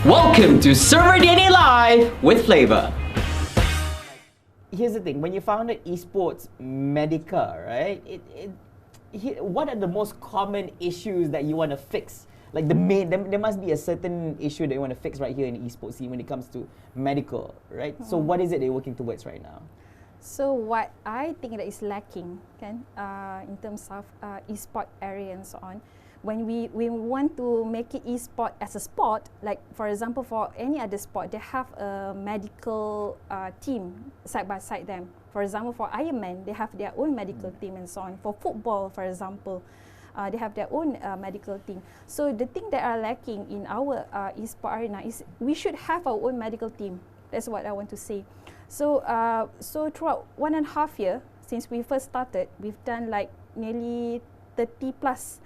Welcome to serverDNA Live with Flava. Here's the thing: when you founded Esports Medica, right? What are the most common issues that you want to fix? Like there must be a certain issue that you want to fix right here in esports scene when it comes to medical, right? So what is it that you're working towards right now? So what I think that is lacking, in terms of esport area and so on, when we want to make it esport as a sport, like for example for any other sport, they have a medical team side by side them. For example, for Ironman, they have their own medical team and so on. For football, for example, they have their own medical team. So the thing that are lacking in our esport arena is we should have our own medical team. That's what I want to say. So throughout 1.5 years since we first started, we've done like nearly 30 plus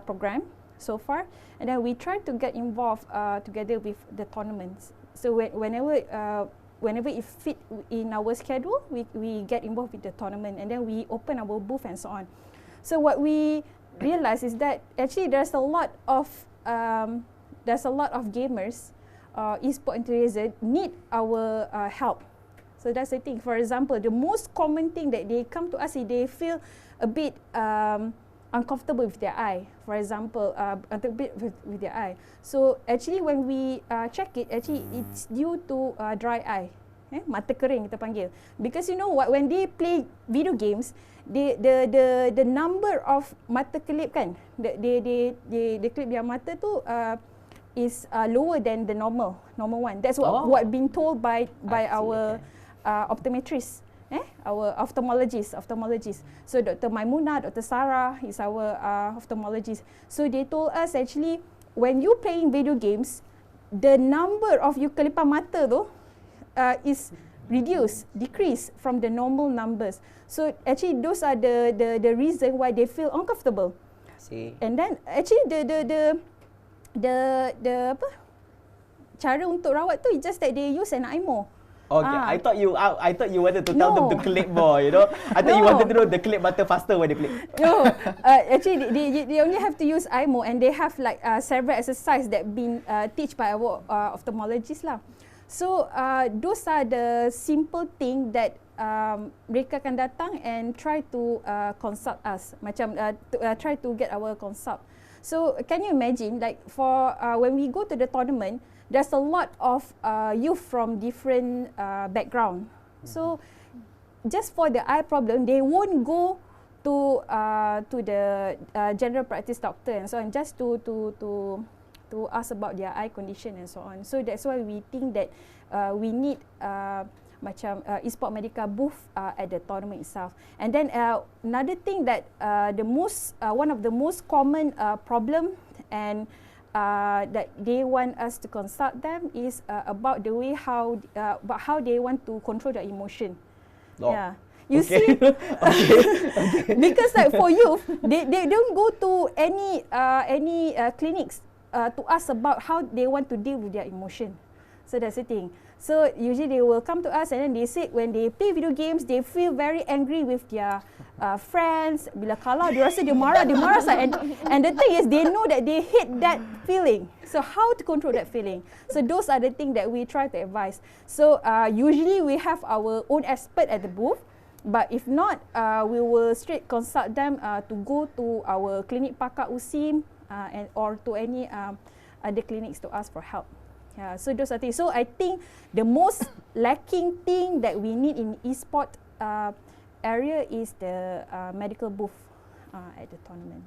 program so far, and then we try to get involved together with the tournaments. So whenever it fit in our schedule, we get involved with the tournament, and then we open our booth and so on. So what we realize is that actually there's a lot of gamers, esport enthusiasts need our help. So that's the thing. For example, the most common thing that they come to us is they feel a bit uncomfortable with their eye. For example, a bit with their eye. So actually when we check it, actually it's due to dry eye. Mata kering kita panggil. Because you know what, when they play video games, the number of mata kelip kan, they kelip their mata tu is lower than the normal one. That's what being told by our optometrist, our ophthalmologist. So Dr. Maimuna, Dr. Sarah is our ophthalmologist. So they told us actually when you playing video games, the number of you kelipan mata tu is decreased from the normal numbers. So actually those are the reason why they feel uncomfortable. See. And then actually the apa cara untuk rawat tu is just that they use an IMO. Okay, I thought you wanted to tell them to click more, you know. I thought you wanted to know the click button faster when they click. No, actually they only have to use IMO, and they have like several exercise that been teach by our ophthalmologist lah. So those are the simple thing that mereka akan datang and try to consult us, macam try to get our consult. So can you imagine, like for when we go to the tournament, there's a lot of youth from different background. So just for the eye problem, they won't go to the general practice doctor and so on, just to ask about their eye condition and so on. So that's why we think that we need macam Esport Medica booth at the tournament itself. And then another thing that one of the most common problem and that they want us to consult them is about the way how they want to control their emotion. Yeah. You see, because like for youth, they don't go to any clinics to ask about how they want to deal with their emotion. So that's the thing. So usually they will come to us and then they say when they play video games, they feel very angry with their friends. Bila kalah, dia rasa dia marah sangat. And the thing is, they know that they hate that feeling. So how to control that feeling? So those are the things that we try to advise. So usually we have our own expert at the booth. But if not, we will straight consult them to go to our clinic pakar USIM or to any other clinics to ask for help. Yeah, so those are things. So I think the most lacking thing that we need in esport area is the medical booth at the tournament.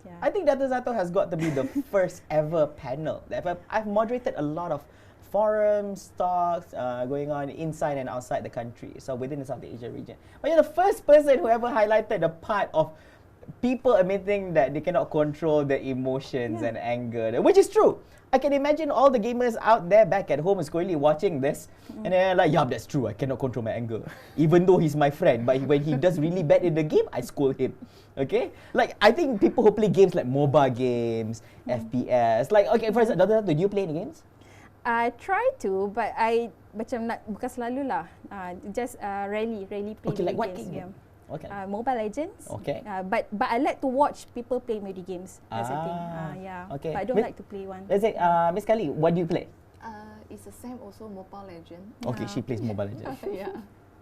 Yeah. I think Dr. Zatul has got to be the first ever panel. I've moderated a lot of forums, talks going on inside and outside the country, so within the South Asia region. But you're the first person who ever highlighted the part of people admitting that they cannot control their emotions and anger, which is true. I can imagine all the gamers out there back at home is currently watching this, and they're like, yeah, that's true, I cannot control my anger. Even though he's my friend, but when he does really bad in the game, I scold him. Okay? Like, I think people who play games like MOBA games, FPS, like, okay, for example, do you play any games? I try to, but I macam bukan selalu lah. Just rarely play like what games. game? Okay. Mobile Legends. Okay. But I like to watch people play video games. That's the thing. Yeah. Okay. But I don't like to play one. Let's say, Miss Kali, what do you play? it's the same also Mobile Legend. Okay, she plays Mobile Legends. Yeah.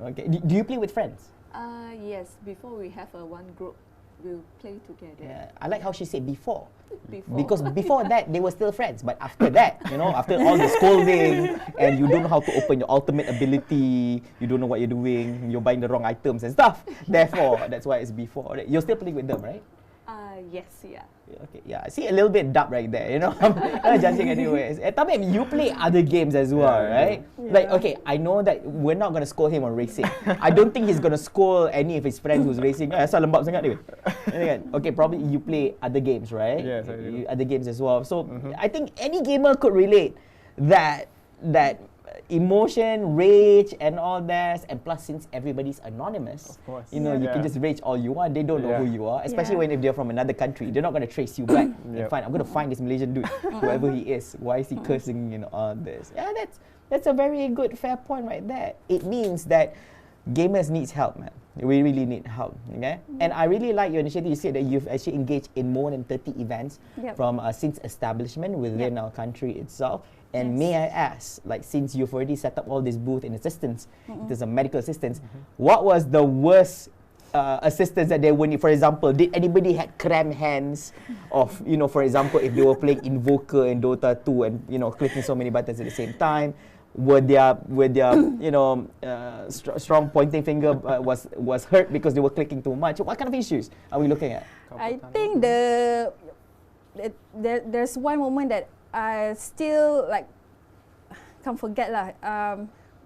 Okay, do you play with friends? Yes, before we have one group, we'll play together. Yeah, I like how she said before. Before. Because before that, they were still friends. But after that, you know, after all the scolding, and you don't know how to open your ultimate ability, you don't know what you're doing, you're buying the wrong items and stuff. Therefore, that's why it's before. You're still playing with them, right? Yes, yeah. Okay, yeah. I see a little bit dub right there, you know. I'm not judging anyways. Tamim, you play other games as well, right? Yeah. Like, okay, I know that we're not going to scold him on racing. I don't think he's going to scold any of his friends who's racing. Asal lembab sangat dia. Okay, probably you play other games, right? Yes, I do. Other games as well. So, I think any gamer could relate that emotion, rage, and all that. And plus, since everybody's anonymous, Of course. you know, you can Yeah. just rage all you want. They don't know Yeah. who you are, especially Yeah. when if they're from another country. They're not going to trace you back. Yep. Fine, I'm going to find this Malaysian dude, whoever he is. Why is he cursing, you know, all this? Yeah, that's a very good, fair point right there. It means that gamers needs help, man. We really need help, okay? And I really like your initiative. You said that you've actually engaged in more than 30 events Yep. from since establishment within our country itself. And Yes. may I ask, like, since you've already set up all this booth in assistance, there's a medical assistance, what was the worst assistance that they would need? For example, did anybody had crammed hands of, you know, for example, if they were playing Invoker in Dota 2 and, you know, clicking so many buttons at the same time? Were their you know, strong pointing finger was hurt because they were clicking too much? What kind of issues are we looking at? I think there's one moment that I still like can't forget lah.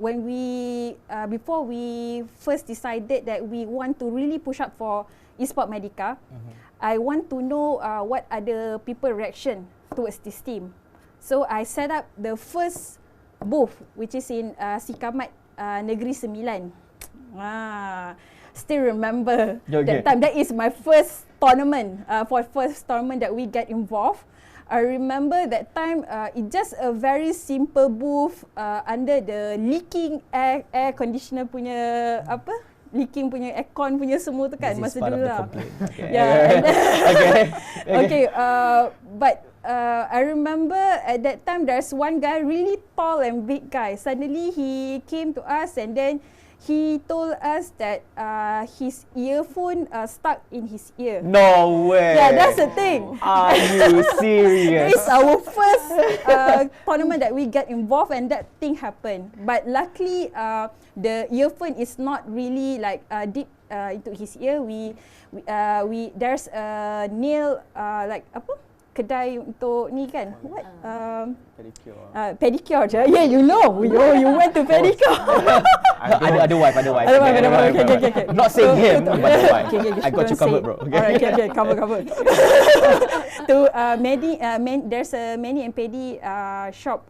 When we before we first decided that we want to really push up for eSport Medica, I want to know what are the people reaction towards this team. So I set up the first booth, which is in Sikamat Negeri Sembilan. Still remember that time. That is my first tournament, first tournament that we get involved. I remember that time it's just a very simple booth under the leaking air conditioner punya apa? Leaking punya aircon punya semua tu kan masa dulu lah. Okay. Yeah. Okay. But I remember at that time there's one guy really tall and big guy. Suddenly he came to us and then he told us that his earphone stuck in his ear. No way. Yeah, that's the thing. Are you serious? It's our first tournament that we get involved and that thing happened. But luckily, the earphone is not really like deep into his ear. We there's a nail like apa? Kedai untuk ni kan? What? Pedicure. Pedicure je. Yeah, you know. You went to pedicure. Ada wife. Okay. Not saying him, but the wife. Okay, I got you covered, bro. Okay. Alright, okay, cover. To there's a Manipedi shop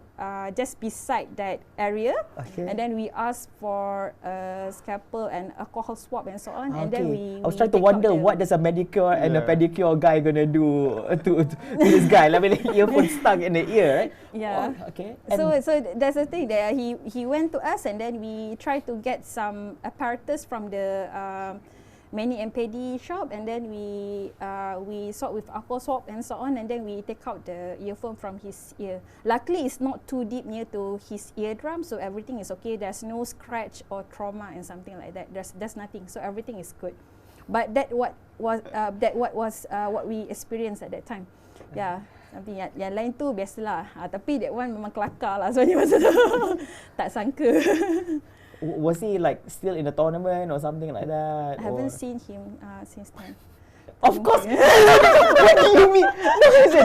just beside that area, and then we asked for a scalpel and alcohol swab and so on, and then we. I was trying to wonder what does a manicure and a pedicure guy gonna do to this guy. Like when the earphone stuck in the ear, right? Yeah. Oh, okay. So that's the thing that he went to us, and then we tried to get some apparatus from the Manipedi shop, and then we swab with alcohol swab and so on, and then we take out the earphone from his ear. Luckily, it's not too deep near to his eardrum, so everything is okay. There's no scratch or trauma and something like that. There's nothing, so everything is good. But what was what we experienced at that time. Yeah. Tapi yang lain tu biasalah. Tapi that one memang kelakar lah sebenarnya masa tu. Tak sangka. Was he like still in the tournament or something like that? I haven't seen him since then. Of course. What do you mean? No, he said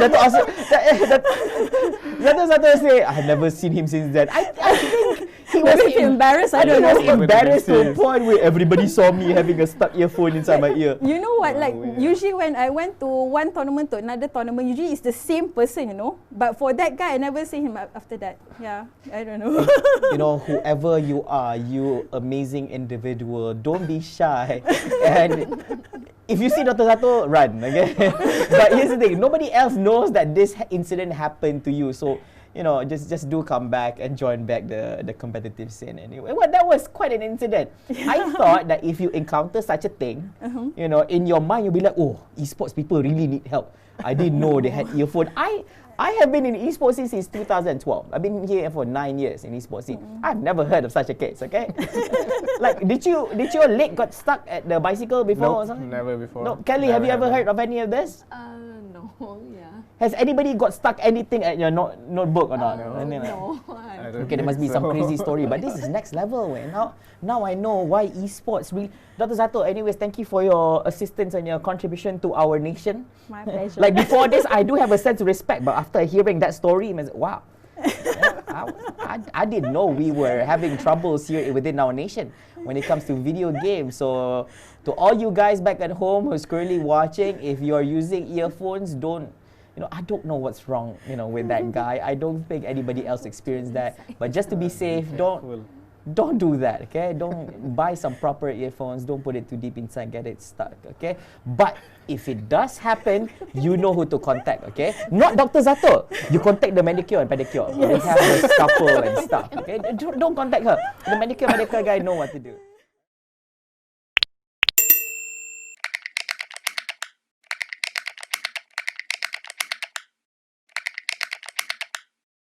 Zatul say I have never seen him since then. I think he was embarrassed. I don't know. He was embarrassed to a point where everybody saw me having a stuck earphone inside my ear. You know what? Like usually when I went to one tournament to another tournament, usually it's the same person, you know. But for that guy, I never see him after that. Yeah, I don't know. You know, whoever you are, you amazing individual. Don't be shy. And if you see Dr. Zatul, run, okay? But here's the thing, nobody else knows that this incident happened to you. So, you know, just do come back and join back the competitive scene anyway. Well, that was quite an incident. I thought that if you encounter such a thing, you know, in your mind, you'll be like, oh, esports people really need help. I didn't know they had earphone. I have been in esports scene since 2012. I've been here for 9 years in esports scene. I've never heard of such a case, okay? Like, did your leg got stuck at the bicycle before or Nope, something? never before. No, Kelly, have you ever heard of any of this? No, yeah. Has anybody got stuck anything at your notebook or not? No. Anything like- No, I don't Okay, there must be think some so. crazy story, but this is next level. Now I know why esports really. Dr. Zatul, anyways, thank you for your assistance and your contribution to our nation. My pleasure. Like before this, I do have a sense of respect, but after hearing that story, I was like, wow. I didn't know we were having troubles here within our nation when it comes to video games. So to all you guys back at home who's currently watching, if you're using earphones, don't. I don't know what's wrong, with that guy. I don't think anybody else experienced that. But just to be safe, don't do that, okay? Don't buy some proper earphones. Don't put it too deep inside, get it stuck, okay? But if it does happen, you know who to contact, okay? Not Dr. Zatul. You contact the manicure and pedicure. They have the scalpel and stuff, okay? Don't contact her. The manicure guy know what to do.